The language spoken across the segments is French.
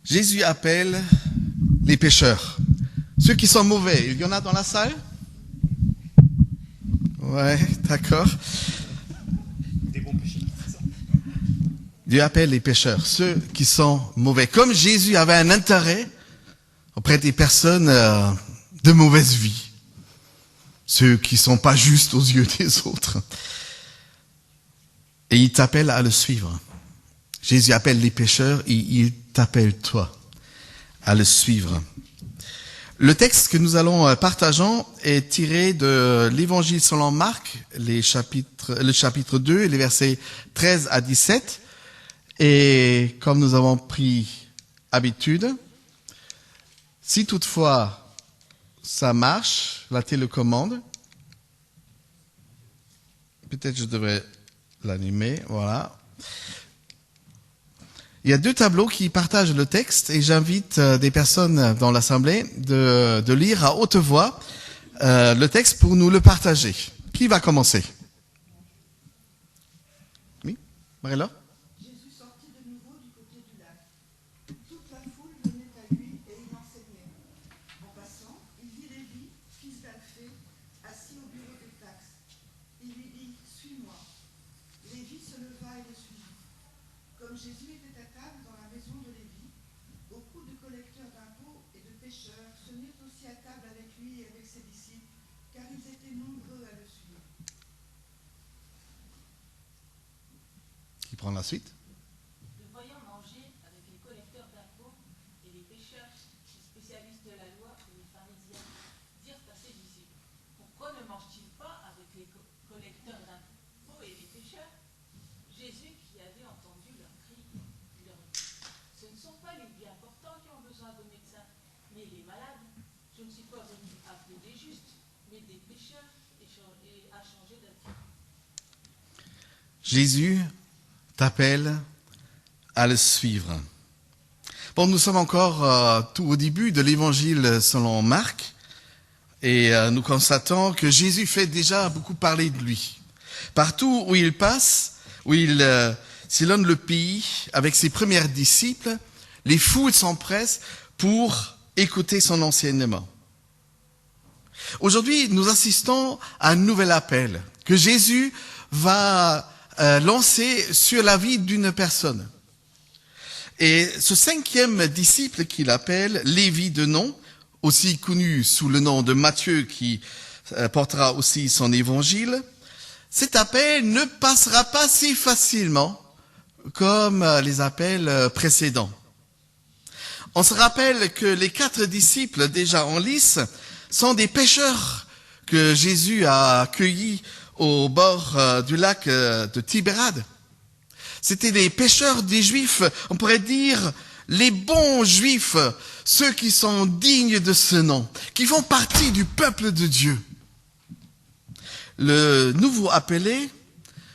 Jésus appelle les pécheurs. Ceux qui sont mauvais, il y en a dans la salle? Ouais, d'accord. Des bons pécheurs, c'est ça. Dieu appelle les pécheurs, ceux qui sont mauvais. Comme Jésus avait un intérêt auprès des personnes de mauvaise vie. Ceux qui sont pas justes aux yeux des autres. Et il t'appelle à le suivre. Jésus appelle les pécheurs et il t'appelle toi à le suivre. Le texte que nous allons partager est tiré de l'Évangile selon Marc, le chapitre 2, les versets 13 à 17. Et comme nous avons pris habitude, si toutefois ça marche, la télécommande, peut-être je devrais l'animer, voilà. Il y a deux tableaux qui partagent le texte et j'invite des personnes dans l'assemblée de lire à haute voix le texte pour nous le partager. Qui va commencer? Oui, Marilla? Jésus sortit de nouveau du côté du lac. Toute la foule venait à lui et il enseignait. En passant, il vit Lévi, fils d'Alphée, assis au bureau des taxes. Il lui dit « Suis-moi ». Lévi se leva et le suivit. Comme Jésus était à table dans la maison de Lévi, beaucoup de collecteurs d'impôts et de pêcheurs se mirent aussi à table avec lui et avec ses disciples, car ils étaient nombreux à le suivre. Qui prend la suite? Le voyant manger avec les collecteurs d'impôts et les pêcheurs, les spécialistes de la loi et les pharisiens, dirent à ses disciples, pourquoi ne mange-t-il pas avec les collecteurs d'impôts et les pêcheurs? Jésus, qui avait entendu leurs cris, leur dit, ce ne sont pas les bien portants qui ont besoin de médecins, mais les malades. Je ne suis pas venu appeler des justes, mais des pécheurs et à changer d'attitude. Jésus t'appelle à le suivre. Bon, nous sommes encore tout au début de l'évangile selon Marc et nous constatons que Jésus fait déjà beaucoup parler de lui. Partout où il passe, où il sillonne le pays avec ses premiers disciples, les foules s'empressent pour écouter son enseignement. Aujourd'hui, nous assistons à un nouvel appel que Jésus va lancé sur la vie d'une personne. Et ce cinquième disciple qu'il appelle Lévi de nom, aussi connu sous le nom de Matthieu qui portera aussi son évangile, cet appel ne passera pas si facilement comme les appels précédents. On se rappelle que les 4 disciples déjà en lice sont des pêcheurs que Jésus a accueillis au bord du lac de Tibérade. C'était des pêcheurs des Juifs, on pourrait dire les bons Juifs, ceux qui sont dignes de ce nom, qui font partie du peuple de Dieu. Le nouveau appelé,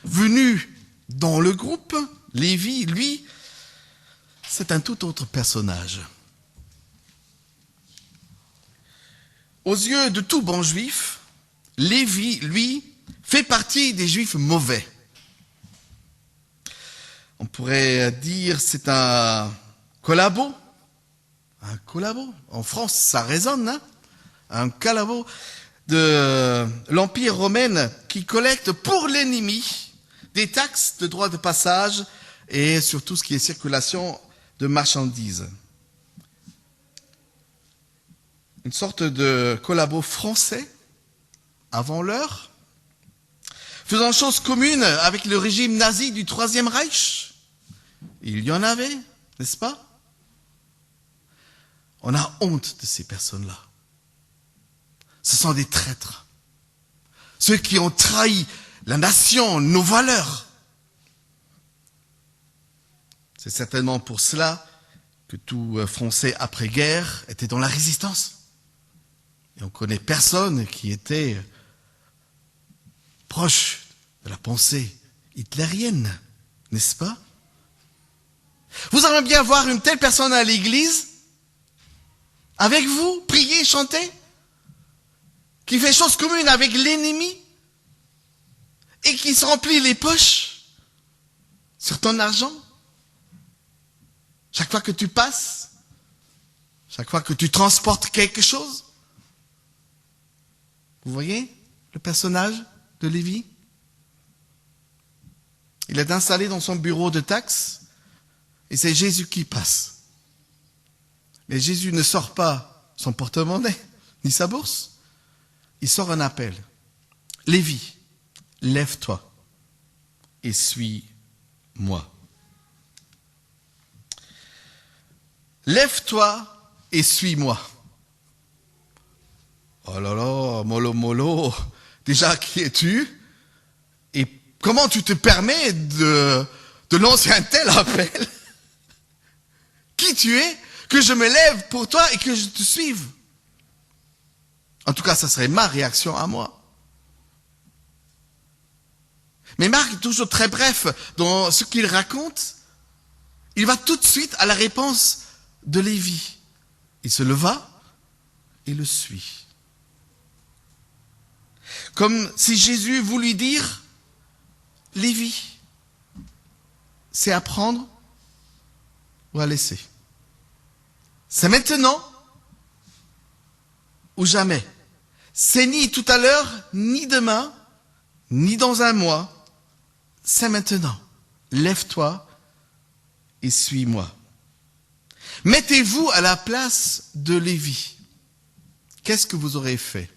venu dans le groupe, Lévi, lui, c'est un tout autre personnage. Aux yeux de tout bon Juif, Lévi, lui, fait partie des Juifs mauvais. On pourrait dire c'est un collabo. Un collabo. En France, ça résonne, hein? Un collabo de l'Empire romain qui collecte pour l'ennemi des taxes de droit de passage et sur tout ce qui est circulation de marchandises. Une sorte de collabo français avant l'heure, faisant chose commune avec le régime nazi du Troisième Reich. Il y en avait, n'est-ce pas? On a honte de ces personnes-là. Ce sont des traîtres. Ceux qui ont trahi la nation, nos valeurs. C'est certainement pour cela que tout Français après-guerre était dans la résistance. Et on connaît personne qui était proche de la pensée hitlérienne, n'est-ce pas? Vous aimeriez bien voir une telle personne à l'église, avec vous, prier, chanter, qui fait chose commune avec l'ennemi, et qui se remplit les poches sur ton argent? Chaque fois que tu passes, Chaque fois que tu transportes quelque chose. Vous voyez le personnage de Lévi? Il est installé dans son bureau de taxes et c'est Jésus qui passe. Mais Jésus ne sort pas son porte-monnaie ni sa bourse. Il sort un appel. Lévi, lève-toi et suis-moi. Lève-toi et suis-moi. Oh là là, mollo mollo, déjà qui es-tu? Et comment tu te permets de lancer un tel appel? Qui tu es? Que je me lève pour toi et que je te suive. En tout cas, ça serait ma réaction à moi. Mais Marc est toujours très bref dans ce qu'il raconte. Il va tout de suite à la réponse de Lévi. Il se leva et le suit. Comme si Jésus voulait dire, Lévi, c'est à prendre ou à laisser. C'est maintenant ou jamais. C'est ni tout à l'heure, ni demain, ni dans un mois. C'est maintenant. Lève-toi et suis-moi. Mettez-vous à la place de Lévi. Qu'est-ce que vous aurez fait?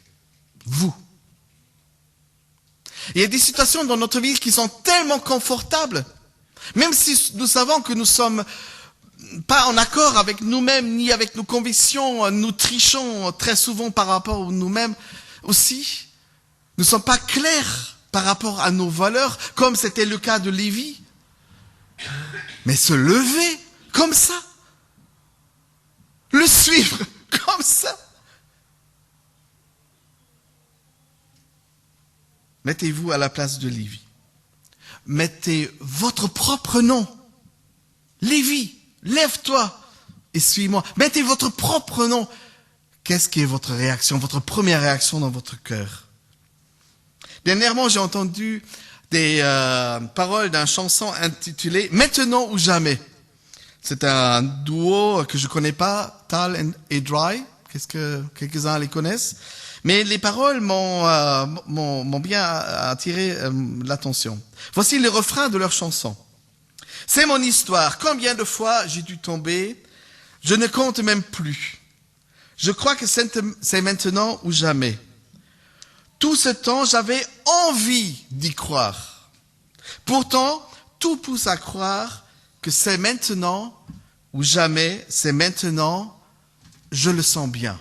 Vous. Il y a des situations dans notre vie qui sont tellement confortables, même si nous savons que nous sommes pas en accord avec nous-mêmes ni avec nos convictions, nous trichons très souvent par rapport à nous-mêmes aussi. Nous ne sommes pas clairs par rapport à nos valeurs, comme c'était le cas de Lévi. Mais se lever comme ça, le suivre comme ça. Mettez-vous à la place de Lévi. Mettez votre propre nom. Lévi, lève-toi et suis-moi. Mettez votre propre nom. Qu'est-ce qui est votre réaction, votre première réaction dans votre cœur? Dernièrement, j'ai entendu des paroles d'une chanson intitulée « Maintenant ou jamais ». C'est un duo que je connais pas, Tal et Dry. Qu'est-ce que quelques-uns les connaissent? Mais les paroles m'ont bien attiré l'attention. Voici le refrain de leur chanson. C'est mon histoire. Combien de fois j'ai dû tomber? Je ne compte même plus. Je crois que c'est maintenant ou jamais. Tout ce temps, j'avais envie d'y croire. Pourtant, tout pousse à croire que c'est maintenant ou jamais, c'est maintenant, je le sens bien.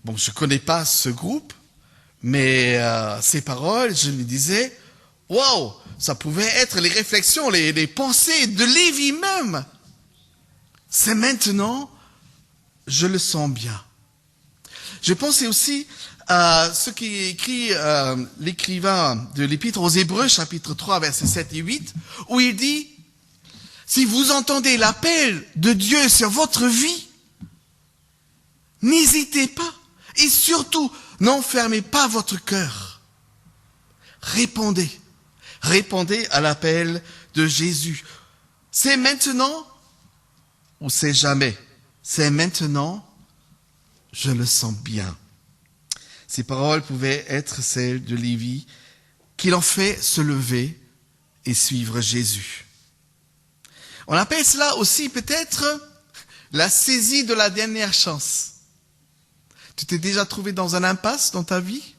Bon, je connais pas ce groupe, mais ces paroles, je me disais, waouh, ça pouvait être les réflexions, les pensées de Lévi même. C'est maintenant, je le sens bien. Je pensais aussi à ce qui est écrit l'écrivain de l'Épître aux Hébreux, chapitre 3, versets 7 et 8, où il dit, si vous entendez l'appel de Dieu sur votre vie, n'hésitez pas. Et surtout, n'enfermez pas votre cœur. Répondez. Répondez à l'appel de Jésus. C'est maintenant ou c'est jamais? C'est maintenant, je le sens bien. Ces paroles pouvaient être celles de Lévi, qui l'ont fait se lever et suivre Jésus. On appelle cela aussi peut-être la saisie de la dernière chance. Tu t'es déjà trouvé dans un impasse dans ta vie?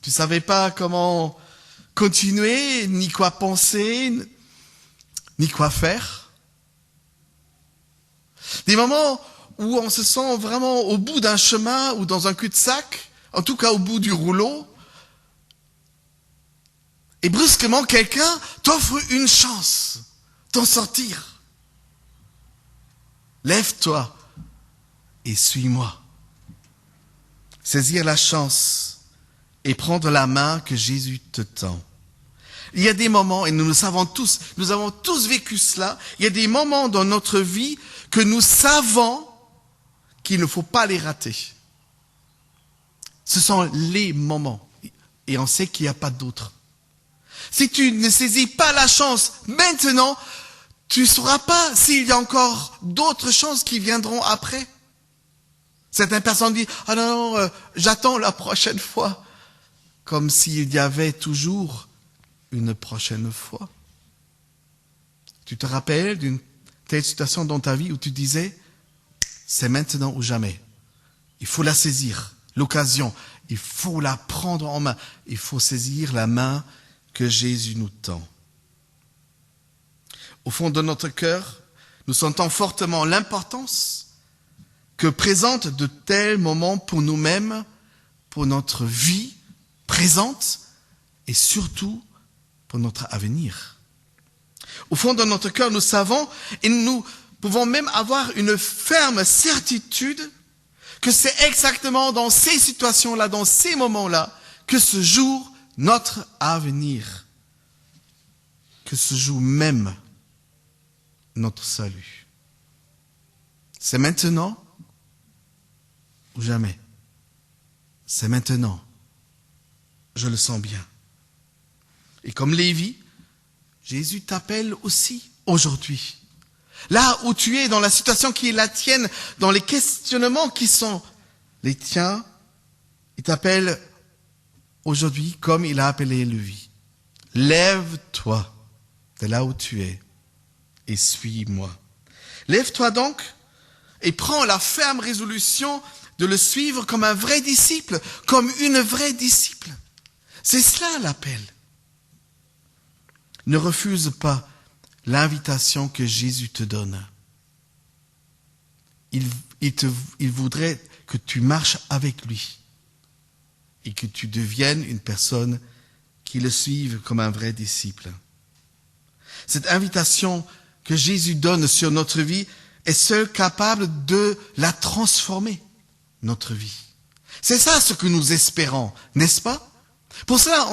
Tu savais pas comment continuer, ni quoi penser, ni quoi faire? Des moments où on se sent vraiment au bout d'un chemin ou dans un cul-de-sac, en tout cas au bout du rouleau, et brusquement quelqu'un t'offre une chance d'en sortir. Lève-toi et suis-moi. Saisir la chance et prendre la main que Jésus te tend. Il y a des moments, et nous le savons tous, nous avons tous vécu cela, il y a des moments dans notre vie que nous savons qu'il ne faut pas les rater. Ce sont les moments, et on sait qu'il n'y a pas d'autres. Si tu ne saisis pas la chance maintenant, tu ne sauras pas s'il y a encore d'autres choses qui viendront après. Certaines personnes disent, ah non, j'attends la prochaine fois. Comme s'il y avait toujours une prochaine fois. Tu te rappelles d'une telle situation dans ta vie où tu disais, c'est maintenant ou jamais. Il faut la saisir, l'occasion. Il faut la prendre en main. Il faut saisir la main que Jésus nous tend. Au fond de notre cœur, nous sentons fortement l'importance que présentent de tels moments pour nous-mêmes, pour notre vie présente et surtout pour notre avenir. Au fond de notre cœur, nous savons et nous pouvons même avoir une ferme certitude que c'est exactement dans ces situations-là, dans ces moments-là, que se joue notre avenir, que se joue même notre salut. C'est maintenant ou jamais. C'est maintenant. Je le sens bien. Et comme Lévi, Jésus t'appelle aussi aujourd'hui. Là où tu es, dans la situation qui est la tienne, dans les questionnements qui sont les tiens, il t'appelle aujourd'hui comme il a appelé Lévi. Lève-toi de là où tu es et suis-moi. Lève-toi donc et prends la ferme résolution de le suivre comme un vrai disciple, comme une vraie disciple. C'est cela l'appel. Ne refuse pas l'invitation que Jésus te donne. Il voudrait que tu marches avec lui et que tu deviennes une personne qui le suive comme un vrai disciple. Cette invitation que Jésus donne sur notre vie est seule capable de la transformer, notre vie. C'est ça ce que nous espérons, n'est-ce pas? Pour cela,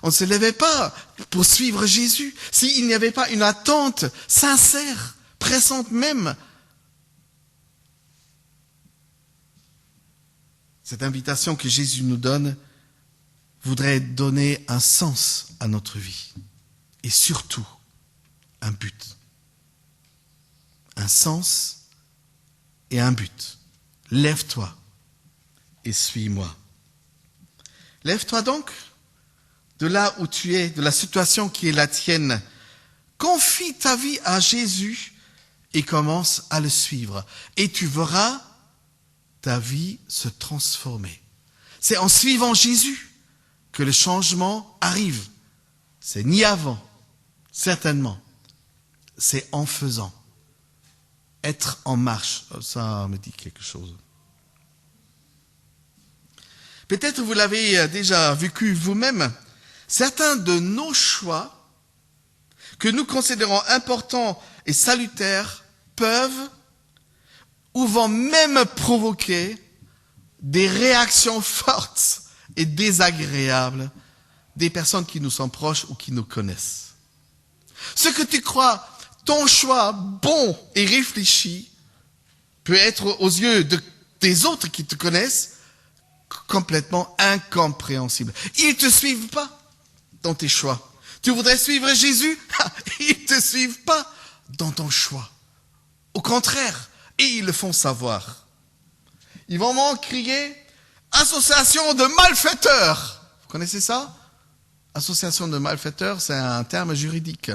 on se levait pas pour suivre Jésus. S'il n'y avait pas une attente sincère, pressante même. Cette invitation que Jésus nous donne voudrait donner un sens à notre vie. Et surtout, un but. Un sens et un but. Lève-toi et suis-moi. Lève-toi donc de là où tu es, de la situation qui est la tienne. Confie ta vie à Jésus et commence à le suivre. Et tu verras ta vie se transformer. C'est en suivant Jésus que le changement arrive. C'est ni avant, certainement. C'est en faisant. Être en marche, ça me dit quelque chose. Peut-être vous l'avez déjà vécu vous-même. Certains de nos choix que nous considérons importants et salutaires peuvent ou vont même provoquer des réactions fortes et désagréables des personnes qui nous sont proches ou qui nous connaissent. Ce que tu crois, ton choix bon et réfléchi, peut être aux yeux des autres qui te connaissent complètement incompréhensible. Ils ne te suivent pas dans tes choix. Tu voudrais suivre Jésus? Ils ne te suivent pas dans ton choix. Au contraire, et ils le font savoir. Ils vont m'en crier « Association de malfaiteurs ». Vous connaissez ça? Association de malfaiteurs, c'est un terme juridique.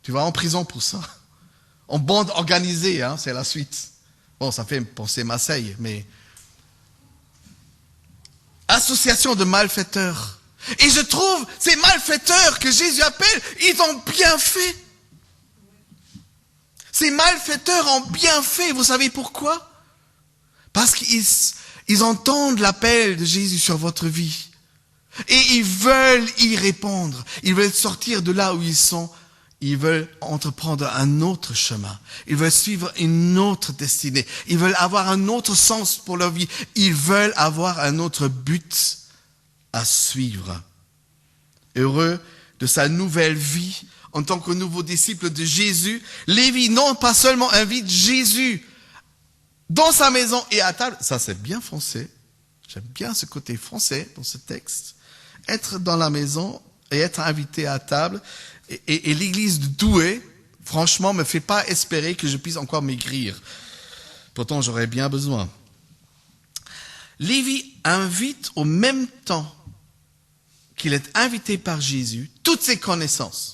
Tu vas en prison pour ça. En bande organisée, c'est la suite. Bon, ça fait penser Marseille, mais... Association de malfaiteurs. Et je trouve, ces malfaiteurs que Jésus appelle, ils ont bien fait. Ces malfaiteurs ont bien fait. Vous savez pourquoi? Parce qu'ils entendent l'appel de Jésus sur votre vie. Et ils veulent y répondre. Ils veulent sortir de là où ils sont. Ils veulent entreprendre un autre chemin. Ils veulent suivre une autre destinée. Ils veulent avoir un autre sens pour leur vie. Ils veulent avoir un autre but à suivre. Heureux de sa nouvelle vie en tant que nouveau disciple de Jésus, Lévi non pas seulement invite Jésus dans sa maison et à table. Ça, c'est bien français. J'aime bien ce côté français dans ce texte. Être dans la maison et être invité à table. Et l'église de Douai, franchement, me fait pas espérer que je puisse encore maigrir. Pourtant, j'aurais bien besoin. Lévi invite au même temps qu'il est invité par Jésus toutes ses connaissances.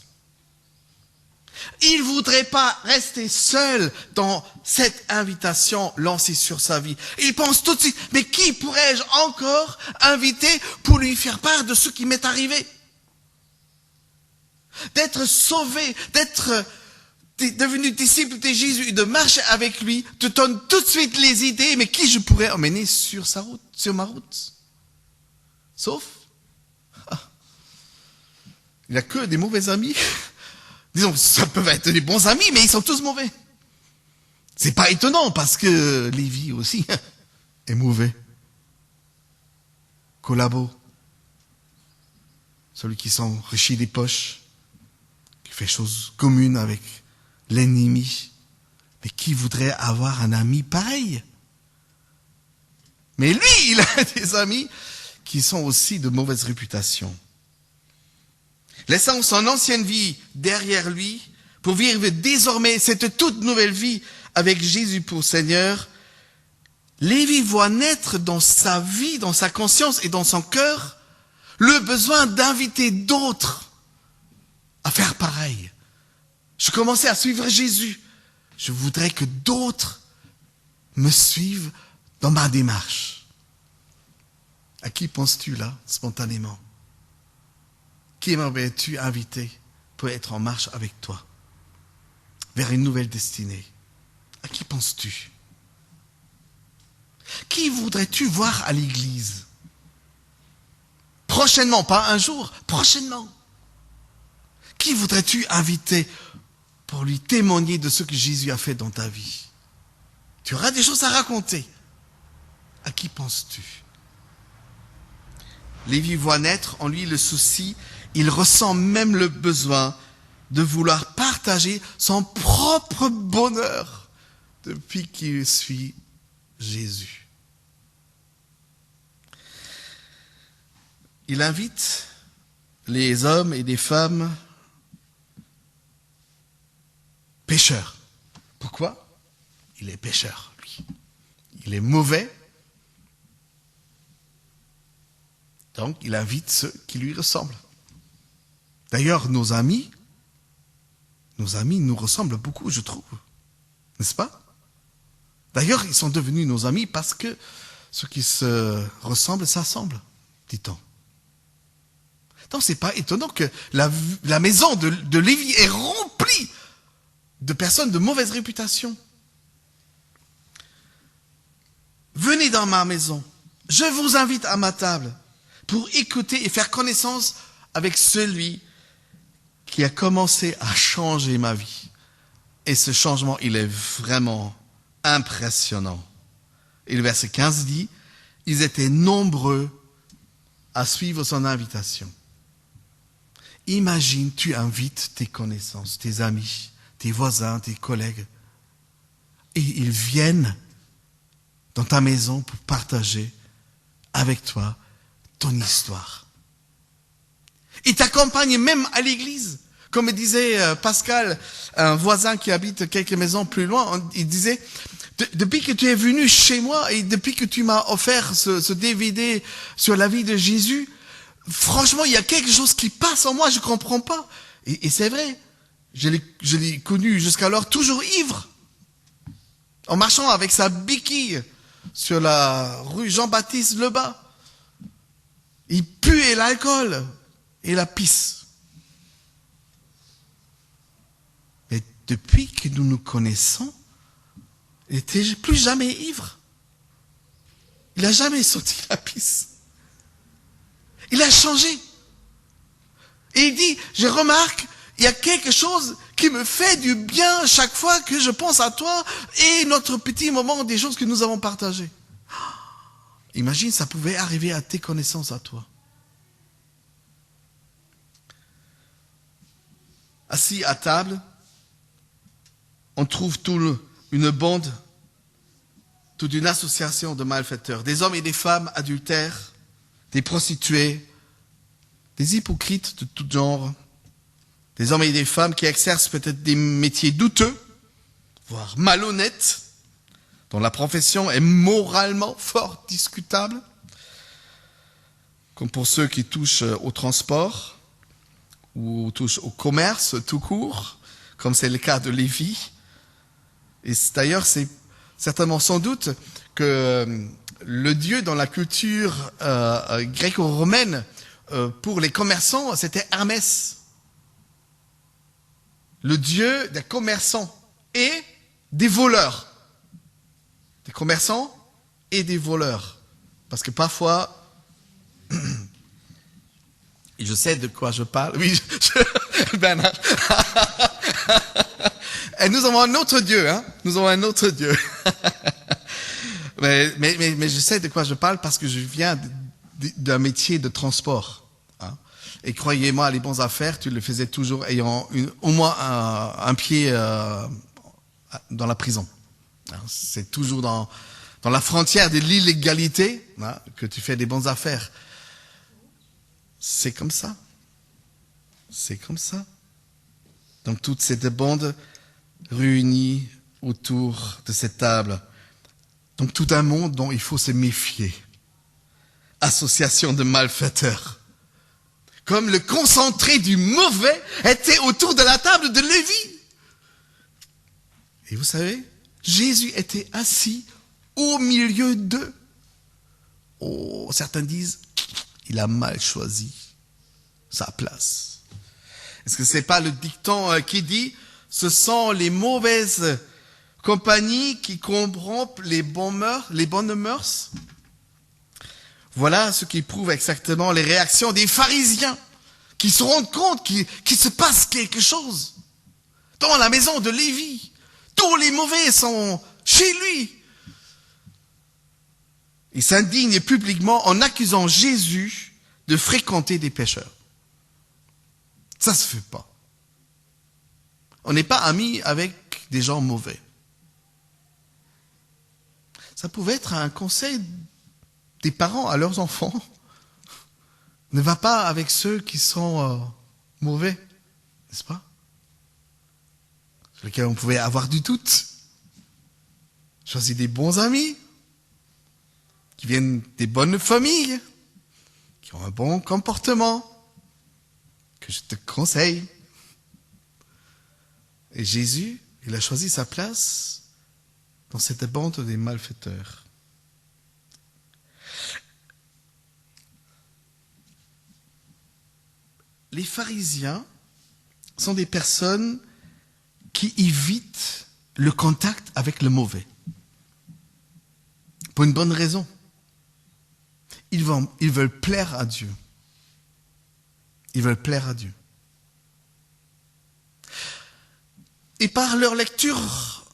Il ne voudrait pas rester seul dans cette invitation lancée sur sa vie. Il pense tout de suite, mais qui pourrais-je encore inviter pour lui faire part de ce qui m'est arrivé? D'être sauvé, d'être devenu disciple de Jésus et de marcher avec lui, te donne tout de suite les idées, mais qui je pourrais emmener sur ma route? Sauf, il n'y a que des mauvais amis. Disons, ça peut être des bons amis, mais ils sont tous mauvais. C'est pas étonnant, parce que Lévi aussi est mauvais. Collabo, celui qui s'enrichit des poches, qui fait choses communes avec l'ennemi. Mais qui voudrait avoir un ami pareil? Mais lui, il a des amis qui sont aussi de mauvaise réputation. Laissant son ancienne vie derrière lui pour vivre désormais cette toute nouvelle vie avec Jésus pour Seigneur, Lévi voit naître dans sa vie, dans sa conscience et dans son cœur le besoin d'inviter d'autres à faire pareil. Je commençais à suivre Jésus. Je voudrais que d'autres me suivent dans ma démarche. À qui penses-tu là, spontanément? Qui aimerais-tu inviter pour être en marche avec toi vers une nouvelle destinée? À qui penses-tu? Qui voudrais-tu voir à l'église? Prochainement, pas un jour, prochainement. Qui voudrais-tu inviter pour lui témoigner de ce que Jésus a fait dans ta vie? Tu auras des choses à raconter. À qui penses-tu? Lévi voit naître en lui le souci. Il ressent même le besoin de vouloir partager son propre bonheur depuis qu'il suit Jésus. Il invite les hommes et les femmes pécheurs. Pourquoi? Il est pécheur, lui. Il est mauvais. Donc, il invite ceux qui lui ressemblent. D'ailleurs, nos amis nous ressemblent beaucoup, je trouve. N'est-ce pas? D'ailleurs, ils sont devenus nos amis parce que ceux qui se ressemblent s'assemblent, dit-on. Donc, c'est pas étonnant que la maison de Lévi est remplie de personnes de mauvaise réputation. Venez dans ma maison. Je vous invite à ma table pour écouter et faire connaissance avec celui qui a commencé à changer ma vie. Et ce changement, il est vraiment impressionnant. Et le verset 15 dit, ils étaient nombreux à suivre son invitation. Imagine, tu invites tes connaissances, tes amis, tes voisins, tes collègues, et ils viennent dans ta maison pour partager avec toi ton histoire. Ils t'accompagnent même à l'église. Comme me disait Pascal, un voisin qui habite quelques maisons plus loin, il disait, depuis que tu es venu chez moi et depuis que tu m'as offert ce DVD sur la vie de Jésus, franchement, il y a quelque chose qui passe en moi, je ne comprends pas. Et c'est vrai, je l'ai connu jusqu'alors toujours ivre, en marchant avec sa béquille sur la rue Jean-Baptiste Lebas. Il puait l'alcool et la pisse. Mais depuis que nous nous connaissons, il n'était plus jamais ivre. Il n'a jamais sorti la pisse. Il a changé. Et il dit, je remarque, il y a quelque chose qui me fait du bien chaque fois que je pense à toi et notre petit moment des choses que nous avons partagées. Imagine, ça pouvait arriver à tes connaissances à toi. Assis à table, on trouve une bande, toute une association de malfaiteurs, des hommes et des femmes adultères, des prostituées, des hypocrites de tout genre, des hommes et des femmes qui exercent peut-être des métiers douteux, voire malhonnêtes, dont la profession est moralement fort discutable, comme pour ceux qui touchent au transport ou touchent au commerce tout court, comme c'est le cas de Lévi. Et d'ailleurs, c'est certainement sans doute que le dieu dans la culture gréco-romaine pour les commerçants, c'était Hermès. Le dieu des commerçants et des voleurs. Des commerçants et des voleurs. Parce que parfois, et je sais de quoi je parle. Oui, Bernard. Et nous avons un autre Dieu, hein. Nous avons un autre Dieu. mais je sais de quoi je parle parce que je viens d'un métier de transport. Hein. Et croyez-moi, les bonnes affaires, tu le faisais toujours ayant au moins un pied dans la prison. Hein. C'est toujours dans la frontière de l'illégalité, hein, que tu fais des bonnes affaires. C'est comme ça. C'est comme ça. Donc toutes ces deux bandes réunies autour de cette table. Donc tout un monde dont il faut se méfier. Association de malfaiteurs. Comme le concentré du mauvais était autour de la table de Lévi. Et vous savez, Jésus était assis au milieu d'eux. Oh, certains disent, il a mal choisi sa place. Est-ce que c'est pas le dicton qui dit, ce sont les mauvaises compagnies qui corrompent les bonnes mœurs? Voilà ce qui prouve exactement les réactions des pharisiens, qui se rendent compte qu'il se passe quelque chose. Dans la maison de Lévi, tous les mauvais sont chez lui. Il s'indigne publiquement en accusant Jésus de fréquenter des pécheurs. Ça se fait pas. On n'est pas amis avec des gens mauvais. Ça pouvait être un conseil des parents à leurs enfants. Ne va pas avec ceux qui sont mauvais, n'est-ce pas? Sur lesquels on pouvait avoir du doute. Choisis des bons amis, qui viennent des bonnes familles, qui ont un bon comportement, que je te conseille. Et Jésus, il a choisi sa place dans cette bande des malfaiteurs. Les pharisiens sont des personnes qui évitent le contact avec le mauvais. Pour une bonne raison. Ils veulent plaire à Dieu. Ils veulent plaire à Dieu. Et par leur lecture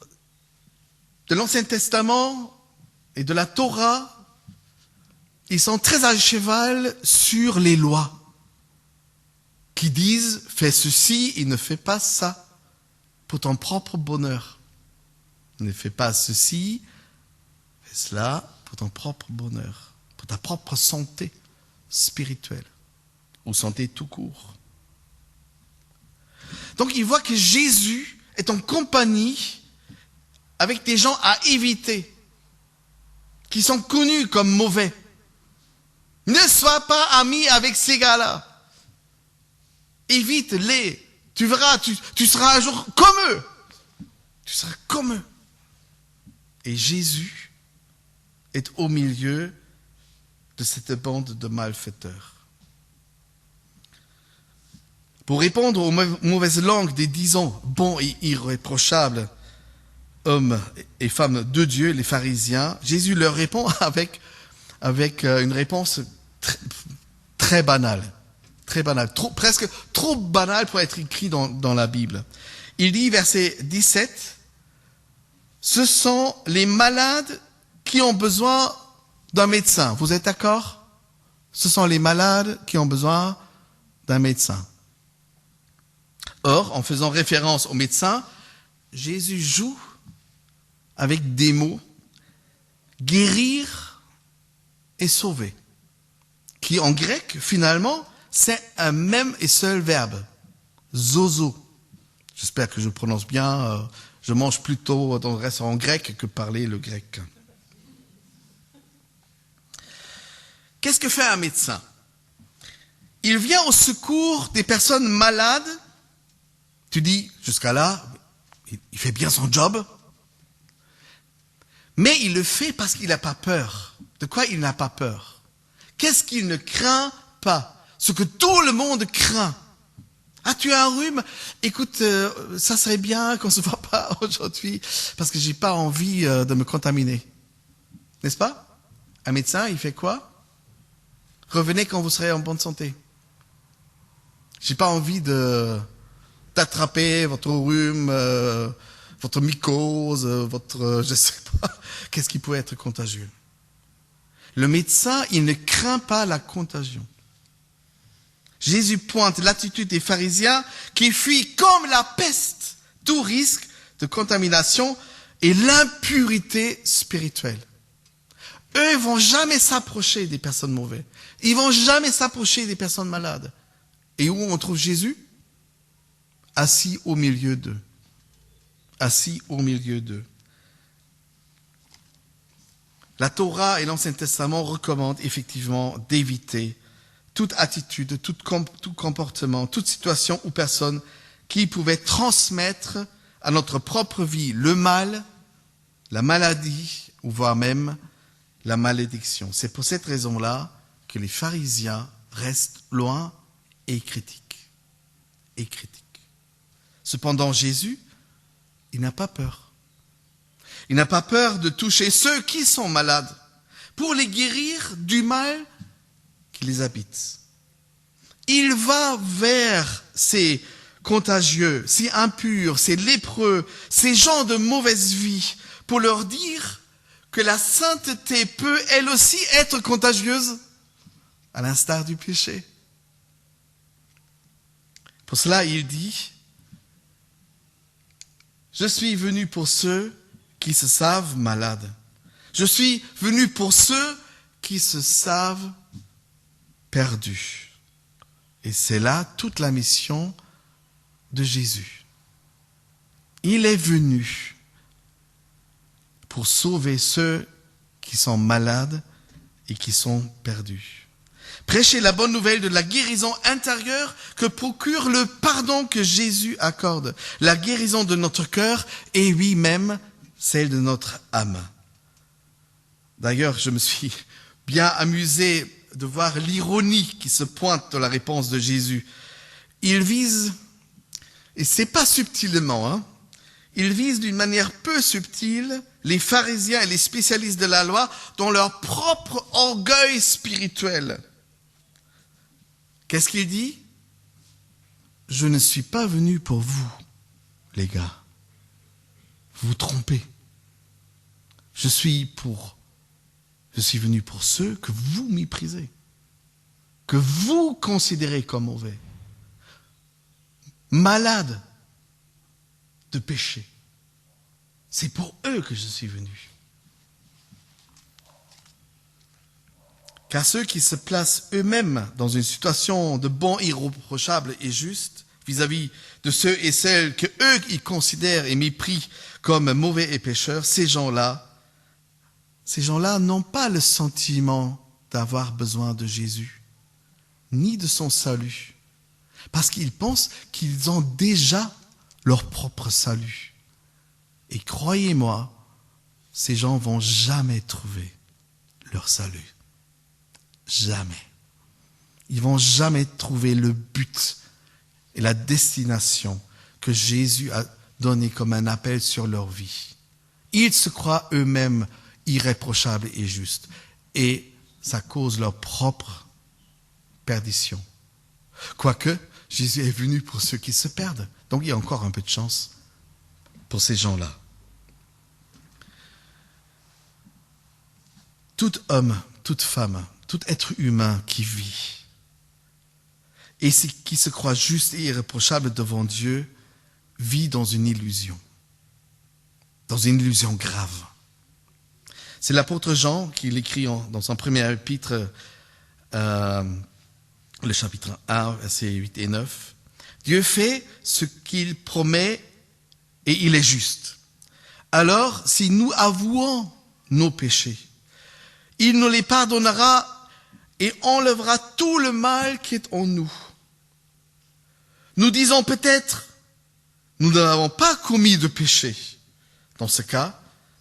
de l'Ancien Testament et de la Torah, ils sont très à cheval sur les lois qui disent « fais ceci et ne fais pas ça pour ton propre bonheur. Ne fais pas ceci, fais cela pour ton propre bonheur, pour ta propre santé spirituelle ou santé tout court. » Donc il voit que Jésus est en compagnie avec des gens à éviter, qui sont connus comme mauvais. Ne sois pas ami avec ces gars-là. Évite-les. Tu verras, tu seras un jour comme eux. Tu seras comme eux. Et Jésus est au milieu de cette bande de malfaiteurs. Pour répondre aux mauvaises langues des disons bons et irréprochables, hommes et femmes de Dieu, les pharisiens, Jésus leur répond avec une réponse très banale. Très banale, presque trop banale pour être écrit dans la Bible. Il dit, verset 17, « Ce sont les malades qui ont besoin d'un médecin. » Vous êtes d'accord? Ce sont les malades qui ont besoin d'un médecin. Or, en faisant référence au médecin, Jésus joue avec des mots « guérir » et « sauver », qui en grec, finalement, c'est un même et seul verbe. zozo. J'espère que je prononce bien. Je mange plutôt dans le restaurant grec que parler le grec. Qu'est-ce que fait un médecin? Il vient au secours des personnes malades. Tu dis, jusqu'à là, il fait bien son job. Mais il le fait parce qu'il n'a pas peur. De quoi il n'a pas peur? Qu'est-ce qu'il ne craint pas? Ce que tout le monde craint. Ah, tu as un rhume? Écoute, ça serait bien qu'on ne se voit pas aujourd'hui parce que j'ai pas envie de me contaminer. N'est-ce pas? Un médecin, il fait quoi? Revenez quand vous serez en bonne santé. J'ai pas envie d'attraper votre rhume, votre mycose, je sais pas, qu'est-ce qui pourrait être contagieux. Le médecin, il ne craint pas la contagion. Jésus pointe l'attitude des pharisiens qui fuient comme la peste tout risque de contamination et l'impurité spirituelle. Eux, ils vont jamais s'approcher des personnes mauvaises. Ils vont jamais s'approcher des personnes malades. Et où on trouve Jésus? Assis au milieu d'eux. Assis au milieu d'eux. La Torah et l'Ancien Testament recommandent effectivement d'éviter toute attitude, tout comportement, toute situation ou personne qui pouvait transmettre à notre propre vie le mal, la maladie, ou voire même la malédiction. C'est pour cette raison-là que les pharisiens restent loin et critiquent. Et critiquent. Cependant, Jésus, il n'a pas peur. Il n'a pas peur de toucher ceux qui sont malades pour les guérir du mal qui les habite. Il va vers ces contagieux, ces impurs, ces lépreux, ces gens de mauvaise vie pour leur dire que la sainteté peut elle aussi être contagieuse, à l'instar du péché. Pour cela, il dit, je suis venu pour ceux qui se savent malades. Je suis venu pour ceux qui se savent perdus. Et c'est là toute la mission de Jésus. Il est venu pour sauver ceux qui sont malades et qui sont perdus. Prêcher la bonne nouvelle de la guérison intérieure que procure le pardon que Jésus accorde. La guérison de notre cœur et oui même celle de notre âme. D'ailleurs, je me suis bien amusé de voir l'ironie qui se pointe dans la réponse de Jésus. Il vise, et c'est pas subtilement, il vise d'une manière peu subtile les pharisiens et les spécialistes de la loi dans leur propre orgueil spirituel. Qu'est-ce qu'il dit? Je ne suis pas venu pour vous, les gars. Vous vous trompez. Je suis venu pour ceux que vous méprisez, que vous considérez comme mauvais, malades de péché. C'est pour eux que je suis venu. Car ceux qui se placent eux-mêmes dans une situation de bon, irréprochable et juste vis-à-vis de ceux et celles que eux ils considèrent et méprisent comme mauvais et pécheurs, ces gens-là n'ont pas le sentiment d'avoir besoin de Jésus, ni de son salut, parce qu'ils pensent qu'ils ont déjà leur propre salut. Et croyez-moi, ces gens vont jamais trouver leur salut. Jamais. Ils vont jamais trouver le but et la destination que Jésus a donné comme un appel sur leur vie. Ils se croient eux-mêmes irréprochables et justes. Et ça cause leur propre perdition. Quoique, Jésus est venu pour ceux qui se perdent. Donc il y a encore un peu de chance pour ces gens-là. Tout homme, toute femme, tout être humain qui vit et qui se croit juste et irréprochable devant Dieu vit dans une illusion grave. C'est l'apôtre Jean qui l'écrit dans son premier épître, le chapitre 1, versets 8 et 9. Dieu fait ce qu'il promet et il est juste. Alors, si nous avouons nos péchés, il nous les pardonnera et enlèvera tout le mal qui est en nous. Nous disons peut-être, nous n'avons pas commis de péché. Dans ce cas,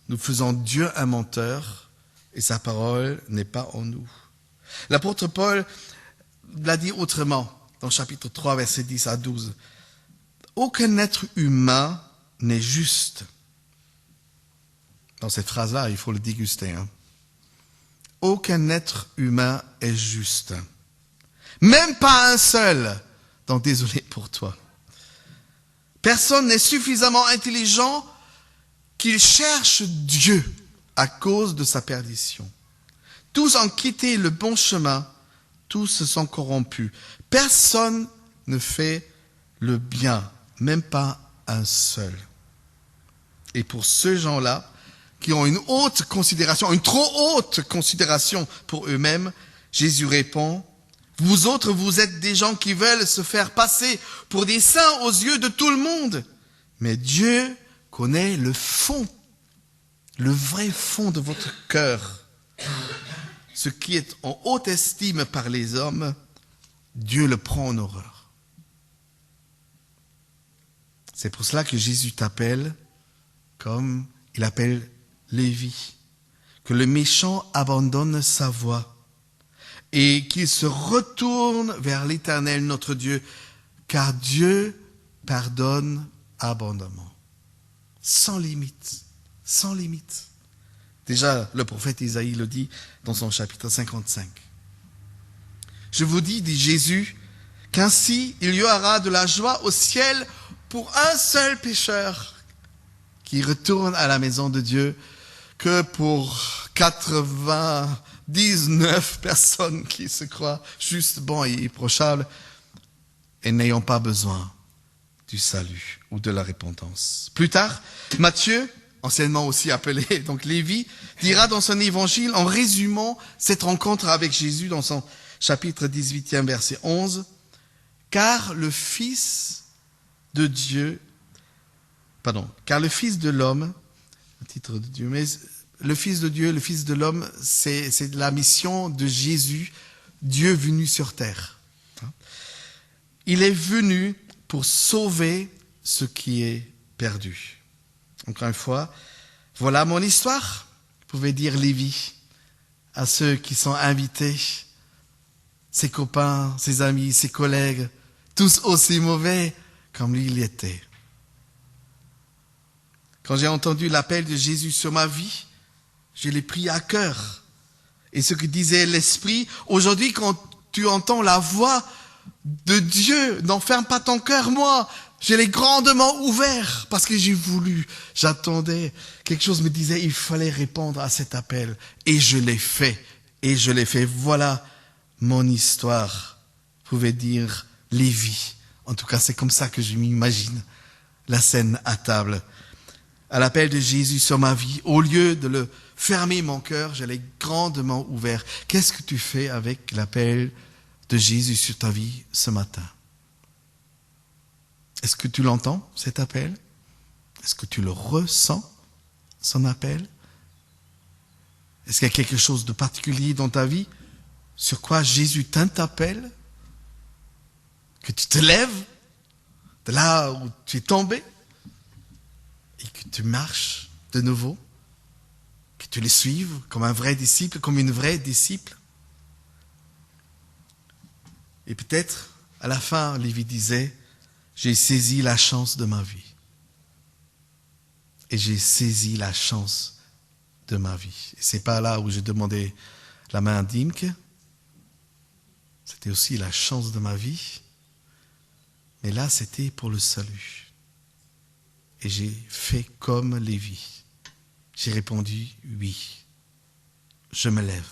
nous faisons Dieu un menteur et sa parole n'est pas en nous. L'apôtre Paul l'a dit autrement dans chapitre 3, versets 10 à 12. Aucun être humain n'est juste. Dans cette phrase-là, il faut le déguster. Aucun être humain est juste. Même pas un seul. Donc désolé pour toi. Personne n'est suffisamment intelligent qu'il cherche Dieu à cause de sa perdition. Tous ont quitté le bon chemin, tous se sont corrompus. Personne ne fait le bien, même pas un seul. Et pour ceux gens-là, qui ont une haute considération, une trop haute considération pour eux-mêmes, Jésus répond, vous autres, vous êtes des gens qui veulent se faire passer pour des saints aux yeux de tout le monde. Mais Dieu connaît le fond, le vrai fond de votre cœur. Ce qui est en haute estime par les hommes, Dieu le prend en horreur. C'est pour cela que Jésus t'appelle comme il appelle Lévi, que le méchant abandonne sa voie et qu'il se retourne vers l'Éternel notre Dieu, car Dieu pardonne abondamment, sans limite, sans limite. Déjà, le prophète Isaïe le dit dans son chapitre 55. Je vous dis, dit Jésus, qu'ainsi il y aura de la joie au ciel pour un seul pécheur qui retourne à la maison de Dieu que pour 99 personnes qui se croient juste bons et irréprochables et n'ayant pas besoin du salut ou de la repentance. Plus tard, Matthieu, anciennement aussi appelé donc Lévi, dira dans son évangile, en résumant cette rencontre avec Jésus dans son chapitre 18e, verset 11, « Car le Fils de l'homme, le titre de Dieu, mais le Fils de Dieu, le Fils de l'homme, c'est la mission de Jésus, Dieu venu sur terre. Il est venu pour sauver ce qui est perdu. » Encore une fois, voilà mon histoire, vous pouvez dire Lévi, à ceux qui sont invités, ses copains, ses amis, ses collègues, tous aussi mauvais comme lui il était. Quand j'ai entendu l'appel de Jésus sur ma vie, je l'ai pris à cœur. Et ce que disait l'Esprit, aujourd'hui quand tu entends la voix de Dieu, n'enferme pas ton cœur, moi, je l'ai grandement ouvert parce que j'ai voulu, j'attendais, quelque chose me disait, il fallait répondre à cet appel. Et je l'ai fait, Voilà mon histoire. Vous pouvez dire Lévi. En tout cas, c'est comme ça que je m'imagine la scène à table. À l'appel de Jésus sur ma vie, au lieu de le fermer mon cœur, je l'ai grandement ouvert. Qu'est-ce que tu fais avec l'appel de Jésus sur ta vie ce matin? Est-ce que tu l'entends, cet appel? Est-ce que tu le ressens, son appel? Est-ce qu'il y a quelque chose de particulier dans ta vie sur quoi Jésus t'appelle? Que tu te lèves de là où tu es tombé et que tu marches de nouveau, que tu le suives comme un vrai disciple, comme une vraie disciple. Et peut-être, à la fin, Lévi disait, j'ai saisi la chance de ma vie. Et j'ai saisi la chance de ma vie. Et c'est pas là où j'ai demandé la main à Dimke. C'était aussi la chance de ma vie. Mais là, c'était pour le salut. Et j'ai fait comme Lévi. J'ai répondu, oui, je me lève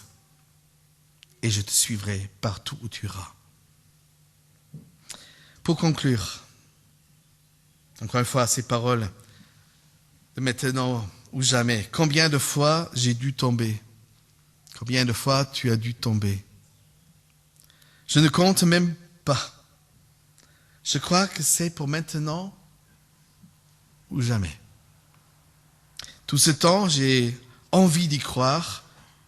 et je te suivrai partout où tu iras. Pour conclure, encore une fois, ces paroles de maintenant ou jamais. Combien de fois j'ai dû tomber? Combien de fois tu as dû tomber? Je ne compte même pas. Je crois que c'est pour maintenant ou jamais. Tout ce temps, j'ai envie d'y croire,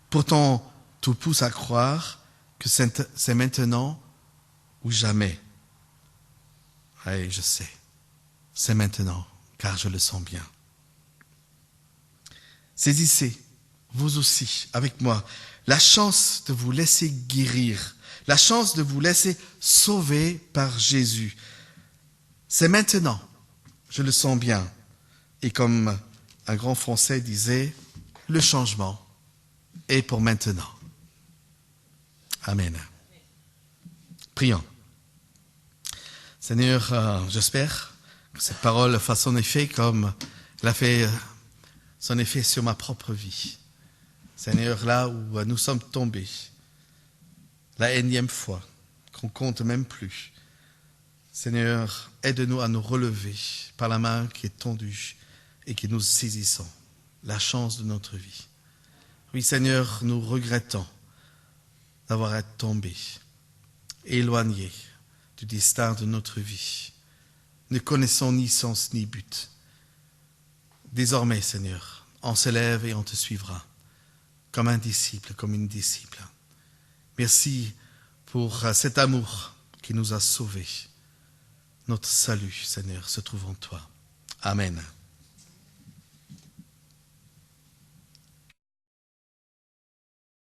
pourtant tout pousse à croire que c'est maintenant ou jamais. Oui, je sais, c'est maintenant, car je le sens bien. Saisissez, vous aussi, avec moi, la chance de vous laisser guérir, la chance de vous laisser sauver par Jésus. C'est maintenant, je le sens bien. Et comme un grand Français disait, le changement est pour maintenant. Amen. Prions. Seigneur, j'espère que cette parole fasse son effet comme elle a fait son effet sur ma propre vie. Seigneur, là où nous sommes tombés, la énième fois, qu'on compte même plus. Seigneur, aide-nous à nous relever par la main qui est tendue et que nous saisissons la chance de notre vie. Oui, Seigneur, nous regrettons d'avoir été tombés, éloignés du destin de notre vie. Ne connaissons ni sens ni but. Désormais, Seigneur, on s'élève et on te suivra comme un disciple, comme une disciple. Merci pour cet amour qui nous a sauvés. Notre salut, Seigneur, se trouve en toi. Amen.